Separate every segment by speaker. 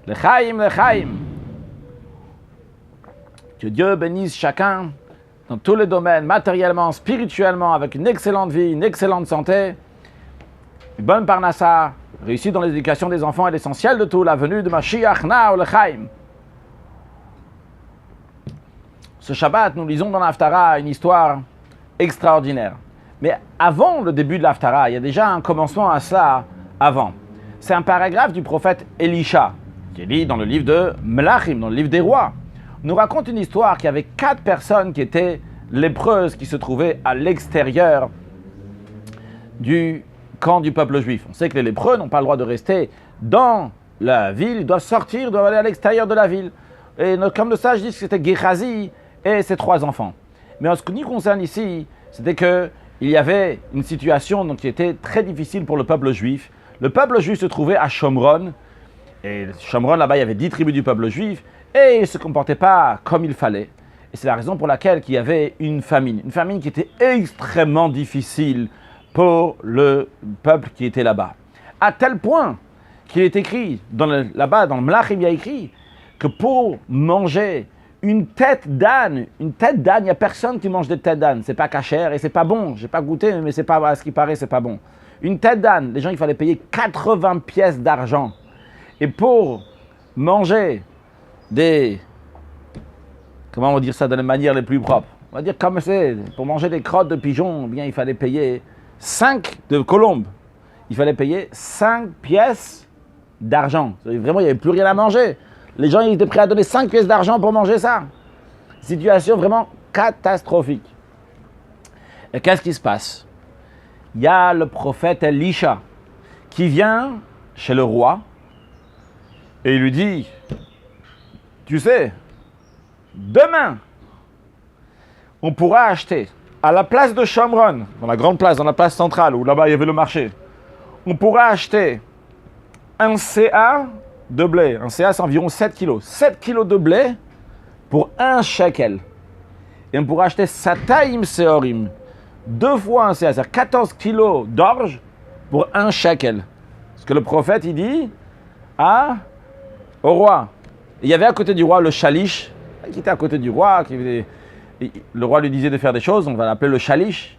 Speaker 1: L'chaim, l'chaim. Que Dieu bénisse chacun dans tous les domaines, matériellement, spirituellement, avec une excellente vie, une excellente santé, une bonne parnassa, réussite dans l'éducation des enfants est l'essentiel de tout, la venue de Mashiach Na'u l'chaim. Ce Shabbat, nous lisons dans l'Haftara une histoire extraordinaire. Mais avant le début de l'Haftara, il y a déjà un commencement à cela avant. C'est un paragraphe du prophète Elisha, qui est dit dans le livre de Melachim, dans le livre des rois. On nous raconte une histoire qu'il y avait 4 personnes qui étaient lépreuses, qui se trouvaient à l'extérieur du camp du peuple juif. On sait que les lépreux n'ont pas le droit de rester dans la ville, ils doivent sortir, ils doivent aller à l'extérieur de la ville. Et comme le sage dit que c'était Gehazi et ses 3 enfants. Mais en ce qui nous concerne ici, c'était qu'il y avait une situation donc, qui était très difficile pour le peuple juif. Le peuple juif se trouvait à Shomron, et Shomron, là-bas, il y avait 10 tribus du peuple juif, et ils ne se comportaient pas comme il fallait. Et c'est la raison pour laquelle il y avait une famine qui était extrêmement difficile pour le peuple qui était là-bas. À tel point qu'il est écrit, là-bas, dans le Melachim, il y a écrit que pour manger une tête d'âne, il n'y a personne qui mange des têtes d'âne. C'est pas cachère et c'est pas bon. J'ai pas goûté, mais c'est pas, à ce qui paraît, c'est pas bon. Une tête d'âne, les gens, il fallait payer 80 pièces d'argent. Et pour manger des... Comment on va dire ça de la manière les plus propres? On va dire comme c'est, pour manger des crottes de pigeons, eh bien, il fallait payer 5 de colombes. Il fallait payer 5 pièces d'argent. Vraiment, il n'y avait plus rien à manger. Les gens ils étaient prêts à donner 5 pièces d'argent pour manger ça. Situation vraiment catastrophique. Et qu'est-ce qui se passe? Il y a le prophète Elisha qui vient chez le roi et il lui dit, tu sais, demain, on pourra acheter à la place de Shomron, dans la grande place, dans la place centrale où là-bas il y avait le marché, on pourra acheter un CA de blé. Un CA, c'est environ 7 kilos. 7 kilos de blé pour 1 shekel. Et on pourra acheter Sataim Seorim. 2 fois un CA, c'est-à-dire 14 kilos d'orge pour 1 shekel. Ce que le prophète, il dit au roi. Il y avait à côté du roi le Shalish, qui était à côté du roi. Le roi lui disait de faire des choses, on va l'appeler le Shalish.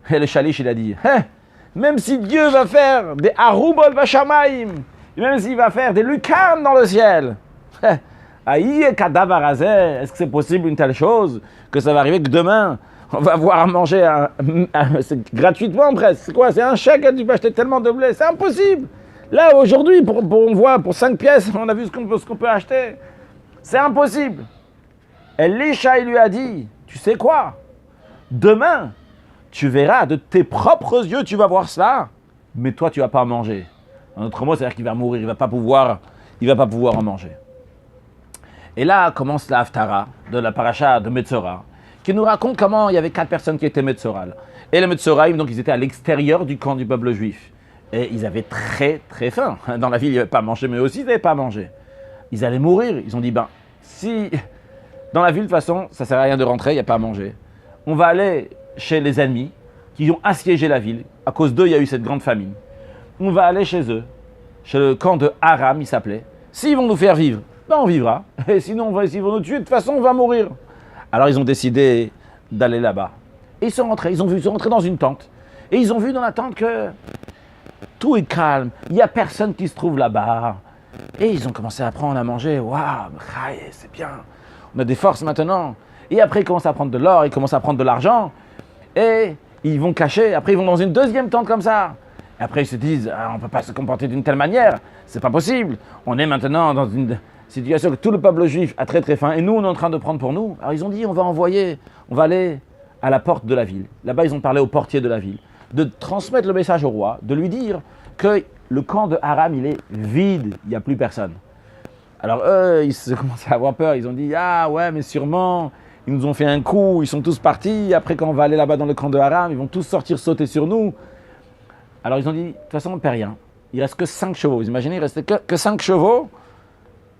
Speaker 1: Et le Shalish, il a dit, même si Dieu va faire des Arubol Vashamaim, même s'il va faire des lucarnes dans le ciel. Est-ce que c'est possible une telle chose que ça va arriver que demain, on va avoir à manger gratuitement presque? C'est quoi? C'est un chèque, tu peux acheter tellement de blé. C'est impossible. Là, aujourd'hui, on voit pour 5 pièces, on a vu ce qu'on peut acheter. C'est impossible. Elisha, il lui a dit, tu sais quoi? Demain, tu verras de tes propres yeux, tu vas voir cela, mais toi, tu ne vas pas manger. En autre mot, c'est-à-dire qu'il va mourir, il ne va pas pouvoir en manger. Et là commence la Haftara de la paracha de Metzora, qui nous raconte comment il y avait 4 personnes qui étaient Metzora. Et les Metzoraïm, donc ils étaient à l'extérieur du camp du peuple juif. Et ils avaient très très faim. Dans la ville, ils n'avaient pas mangé, mais aussi ils n'avaient pas mangé. Ils allaient mourir. Ils ont dit, si dans la ville, de toute façon, ça ne sert à rien de rentrer, il n'y a pas à manger. On va aller chez les ennemis qui ont assiégé la ville. À cause d'eux, il y a eu cette grande famine. On va aller chez eux, chez le camp de Aram, il s'appelait. S'ils vont nous faire vivre, on vivra. Et sinon, s'ils vont nous tuer, de toute façon, on va mourir. Alors, ils ont décidé d'aller là-bas. Et ils sont rentrés, ils sont rentrés dans une tente. Et ils ont vu dans la tente que tout est calme, il n'y a personne qui se trouve là-bas. Et ils ont commencé à prendre à manger. Waouh, c'est bien. On a des forces maintenant. Et après, ils commencent à prendre de l'or, ils commencent à prendre de l'argent. Et ils vont cacher. Après, ils vont dans une deuxième tente comme ça. Et après, ils se disent, on ne peut pas se comporter d'une telle manière. C'est pas possible. On est maintenant dans une situation que tout le peuple juif a très très faim. Et nous, on est en train de prendre pour nous. Alors, ils ont dit, on va aller à la porte de la ville. Là-bas, ils ont parlé au portier de la ville. De transmettre le message au roi, de lui dire que le camp de Aram, il est vide. Il n'y a plus personne. Alors, eux, ils se commencent à avoir peur. Ils ont dit, ouais, mais sûrement... Ils nous ont fait un coup, ils sont tous partis. Après, quand on va aller là-bas dans le camp de Aram, ils vont tous sortir sauter sur nous. Alors, ils ont dit, de toute façon, on ne perd rien. Il ne reste que 5 chevaux. Vous imaginez, il ne restait que 5 chevaux.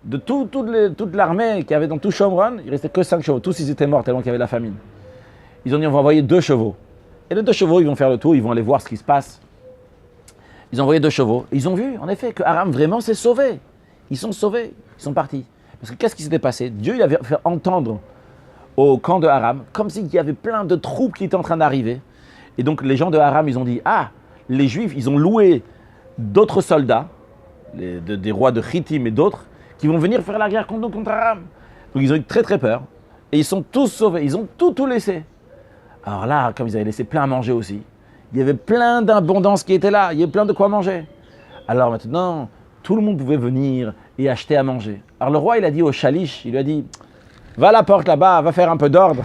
Speaker 1: De toute l'armée qu'il y avait dans tout Shomron, il ne restait que 5 chevaux. Tous, ils étaient morts tellement qu'il y avait la famine. Ils ont dit, on va envoyer 2 chevaux. Et les 2 chevaux, ils vont faire le tour, ils vont aller voir ce qui se passe. Ils ont envoyé 2 chevaux. Et ils ont vu, en effet, que Aram vraiment s'est sauvé. Ils sont sauvés, ils sont partis. Parce que qu'est-ce qui s'était passé? Dieu il avait fait entendre au camp de Aram, comme s'il y avait plein de troupes qui étaient en train d'arriver. Et donc les gens de Aram, ils ont dit, ah, les Juifs, ils ont loué d'autres soldats, des rois de Chittim et d'autres, qui vont venir faire la guerre contre Aram. Donc ils ont eu très très peur. Et ils sont tous sauvés, ils ont tout laissé. Alors là, comme ils avaient laissé plein à manger aussi, il y avait plein d'abondance qui était là, il y avait plein de quoi manger. Alors maintenant, tout le monde pouvait venir et acheter à manger. Alors le roi, il a dit au Shalish, il lui a dit, va à la porte là-bas, va faire un peu d'ordre.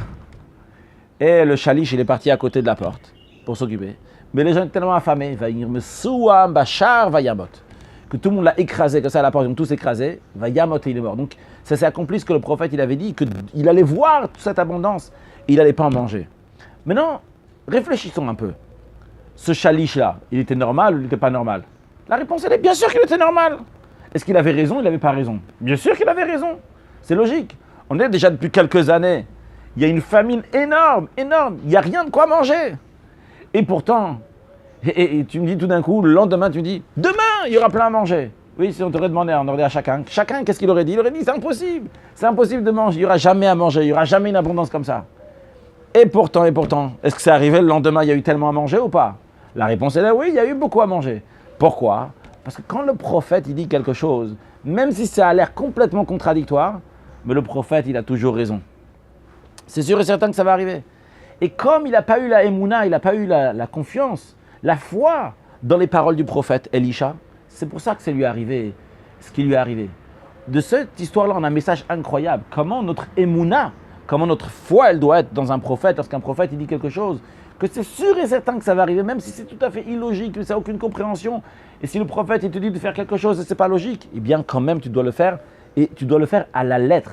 Speaker 1: Et le Shalish, il est parti à côté de la porte pour s'occuper. Mais les gens étaient tellement affamés, que tout le monde l'a écrasé, que ça à la porte, ils ont tous écrasé, Vayamot et il est mort. Donc ça s'est accompli ce que le prophète il avait dit, qu'il allait voir toute cette abondance et il n'allait pas en manger. Maintenant, réfléchissons un peu. Ce Shalish-là, il était normal ou il n'était pas normal? La réponse elle est bien sûr qu'il était normal. Est-ce qu'il avait raison ou il n'avait pas raison? Bien sûr qu'il avait raison. C'est logique. On est déjà depuis quelques années. Il y a une famine énorme. Il n'y a rien de quoi manger. Et pourtant, et tu me dis tout d'un coup, le lendemain, tu me dis, demain, il y aura plein à manger. Oui, si on t'aurait demandé, on aurait dit à chacun. Chacun, qu'est-ce qu'il aurait dit? Il aurait dit, c'est impossible. C'est impossible de manger. Il n'y aura jamais à manger. Il n'y aura jamais une abondance comme ça. Et pourtant, est-ce que c'est arrivé le lendemain, il y a eu tellement à manger ou pas? La réponse est là, oui, il y a eu beaucoup à manger. Pourquoi? Parce que quand le prophète, il dit quelque chose, même si ça a l'air complètement contradictoire, mais le prophète, il a toujours raison. C'est sûr et certain que ça va arriver. Et comme il n'a pas eu la émouna, il n'a pas eu la confiance, la foi dans les paroles du prophète Elisha, c'est pour ça que c'est lui arrivé, ce qui lui est arrivé. De cette histoire-là, on a un message incroyable. Comment notre émouna, comment notre foi, elle doit être dans un prophète, lorsqu'un prophète, il dit quelque chose, que c'est sûr et certain que ça va arriver, même si c'est tout à fait illogique, que ça n'a aucune compréhension. Et si le prophète, il te dit de faire quelque chose et ce n'est pas logique, eh bien, quand même, tu dois le faire, et tu dois le faire à la lettre,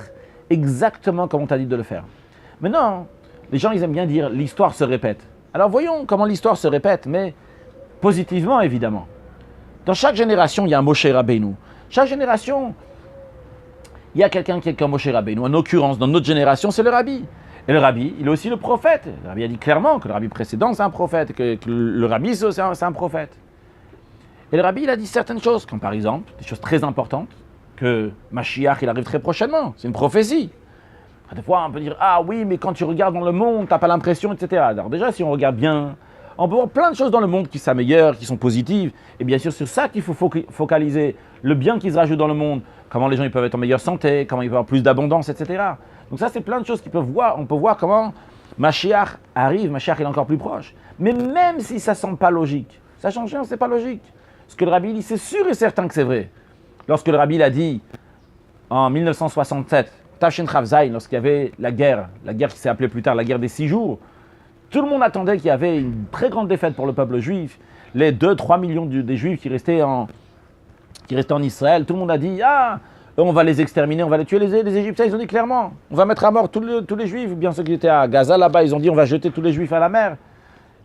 Speaker 1: exactement comme on t'a dit de le faire. Maintenant, les gens, ils aiment bien dire, l'histoire se répète. Alors voyons comment l'histoire se répète, mais positivement, évidemment. Dans chaque génération, il y a un Moshe Rabbeinu. Chaque génération, il y a quelqu'un qui est comme Moshe Rabbeinu. En l'occurrence, dans notre génération, c'est le Rabbi. Et le Rabbi, il est aussi le prophète. Le Rabbi a dit clairement que le Rabbi précédent, c'est un prophète, que le Rabbi, c'est un prophète. Et le Rabbi, il a dit certaines choses, comme par exemple, des choses très importantes, que Mashiach, il arrive très prochainement. C'est une prophétie. Des fois, on peut dire, ah oui, mais quand tu regardes dans le monde, tu n'as pas l'impression, etc. Alors déjà, si on regarde bien, on peut voir plein de choses dans le monde qui s'améliorent, qui sont positives. Et bien sûr, sur ça qu'il faut focaliser, le bien qui se rajoute dans le monde, comment les gens ils peuvent être en meilleure santé, comment ils peuvent avoir plus d'abondance, etc. Donc ça, c'est plein de choses qu'on peut voir. On peut voir comment Mashiach arrive, Mashiach il est encore plus proche. Mais même si ça ne semble pas logique, ça change rien, c'est pas logique. Ce que le Rabbi dit, c'est sûr et certain que c'est vrai. Lorsque le Rabbi l'a dit en 1967, Tafshin Chavzaï, lorsqu'il y avait la guerre qui s'est appelée plus tard la guerre des 6 jours, tout le monde attendait qu'il y avait une très grande défaite pour le peuple juif. Les 2-3 millions des juifs qui restaient en Israël, tout le monde a dit, ah, on va les exterminer, on va les tuer. Les Égyptiens, ils ont dit clairement, on va mettre à mort tous les juifs, ou bien ceux qui étaient à Gaza là-bas, ils ont dit, on va jeter tous les juifs à la mer.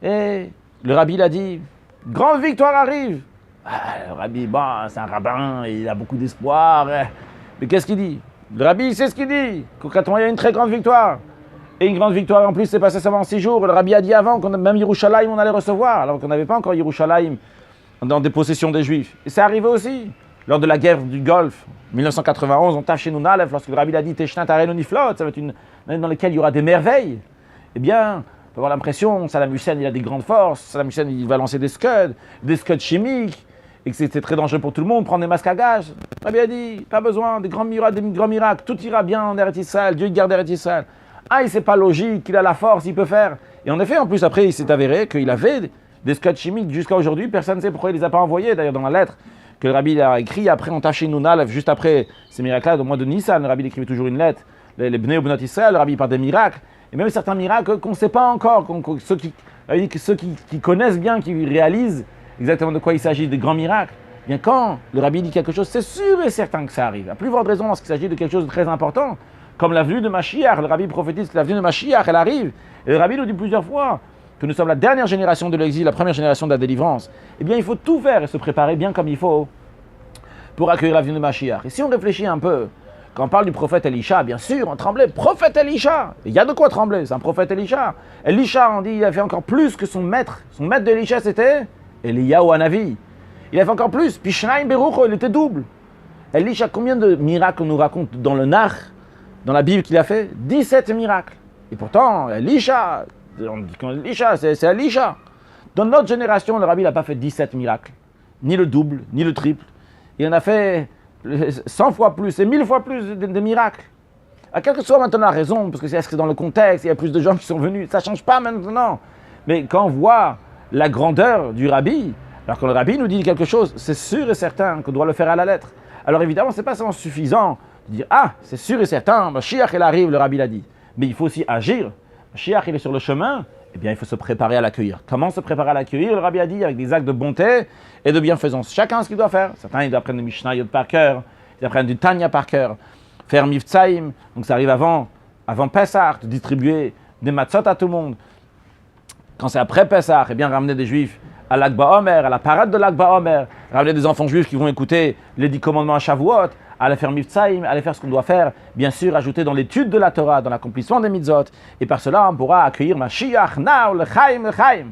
Speaker 1: Et le Rabbi l'a dit, grande victoire arrive. Ah, le Rabbi, bon, c'est un rabbin, il a beaucoup d'espoir. Mais qu'est-ce qu'il dit? Le Rabbi, il sait ce qu'il dit. Concrètement, il y a une très grande victoire. Et une grande victoire en plus, c'est passé seulement en 6 jours. Le Rabbi a dit avant qu'on même Yerushalayim, on allait recevoir, alors qu'on n'avait pas encore Yerushalayim dans des possessions des Juifs. Et c'est arrivé aussi. Lors de la guerre du Golfe, 1991, on tâche chez nous, lorsque le Rabbi a dit Teshna Tarenu Niflot, ça va être une année dans laquelle il y aura des merveilles. Eh bien, on peut avoir l'impression, Saddam Hussein, il a des grandes forces, Saddam Hussein, il va lancer des scuds chimiques, et que c'était très dangereux pour tout le monde, prendre des masques à gaz. Le Rabbi a dit, pas besoin, des grands miracles, tout ira bien en Eretz Israël, Dieu garde Eretz Israël. Ah, c'est pas logique, il a la force, il peut faire. Et en effet, en plus, après, il s'est avéré qu'il avait des scuds chimiques jusqu'à aujourd'hui, personne ne sait pourquoi il les a pas envoyés, d'ailleurs dans la lettre que le Rabbi a écrit après en Tafshin Nun, juste après ces miracles-là, au mois de Nissan, le Rabbi écrivait toujours une lettre, les Bnei ou Bnot Israël, le Rabbi parle des miracles, et même certains miracles qu'on ne sait pas encore, ceux qui connaissent bien, qui réalisent exactement de quoi il s'agit, des grands miracles. Bien quand le Rabbi dit quelque chose, c'est sûr et certain que ça arrive. À plus forte raison lorsqu'il s'agit de quelque chose de très important, comme la venue de Mashiach, le Rabbi prophétise que la venue de Mashiach, elle arrive, et le Rabbi nous dit plusieurs fois que nous sommes la dernière génération de l'exil, la première génération de la délivrance, eh bien il faut tout faire et se préparer bien comme il faut pour accueillir la venue de Mashiach. Et si on réfléchit un peu, quand on parle du prophète Elisha, bien sûr, on tremblait, prophète Elisha, il y a de quoi trembler, c'est un prophète Elisha. Elisha, on dit, il a fait encore plus que son maître d'Elisha c'était Eliyahu Hanavi. Il a fait encore plus, Pishnaim Berucho, il était double. Elisha, combien de miracles on nous raconte dans le Nach, dans la Bible qu'il a fait? 17 miracles. Et pourtant, Elisha, on dit qu'Elisha, c'est Elisha. Dans notre génération, le Rabbi n'a pas fait 17 miracles. Ni le double, ni le triple. Il en a fait 100 fois plus et 1000 fois plus de miracles. À quelle que soit maintenant la raison, parce que c'est dans le contexte, il y a plus de gens qui sont venus, ça ne change pas maintenant. Mais quand on voit la grandeur du Rabbi, alors que le Rabbi nous dit quelque chose, c'est sûr et certain qu'on doit le faire à la lettre. Alors évidemment, ce n'est pas seulement suffisant de dire « Ah, c'est sûr et certain, Mashiach, il arrive, le Rabbi l'a dit ». Mais il faut aussi agir. Mashiach, il est sur le chemin, eh bien, il faut se préparer à l'accueillir. Comment se préparer à l'accueillir? Le Rabbi a dit avec des actes de bonté et de bienfaisance. Chacun ce qu'il doit faire. Certains, ils doivent apprendre le Mishnayot par cœur, ils apprennent du Tanya par cœur, faire Mivtsaïm, donc ça arrive avant Pessah, de distribuer des matzot à tout le monde. Quand c'est après Pessah, eh bien, ramener des Juifs à l'Ag BaOmer, à la parade de l'Ag BaOmer, ramener des enfants juifs qui vont écouter les 10 commandements à Shavuot, aller faire Mivtsaïm, aller faire ce qu'on doit faire, bien sûr, ajouter dans l'étude de la Torah, dans l'accomplissement des mitzvot, et par cela, on pourra accueillir Mashiach, Nao, le Chaim,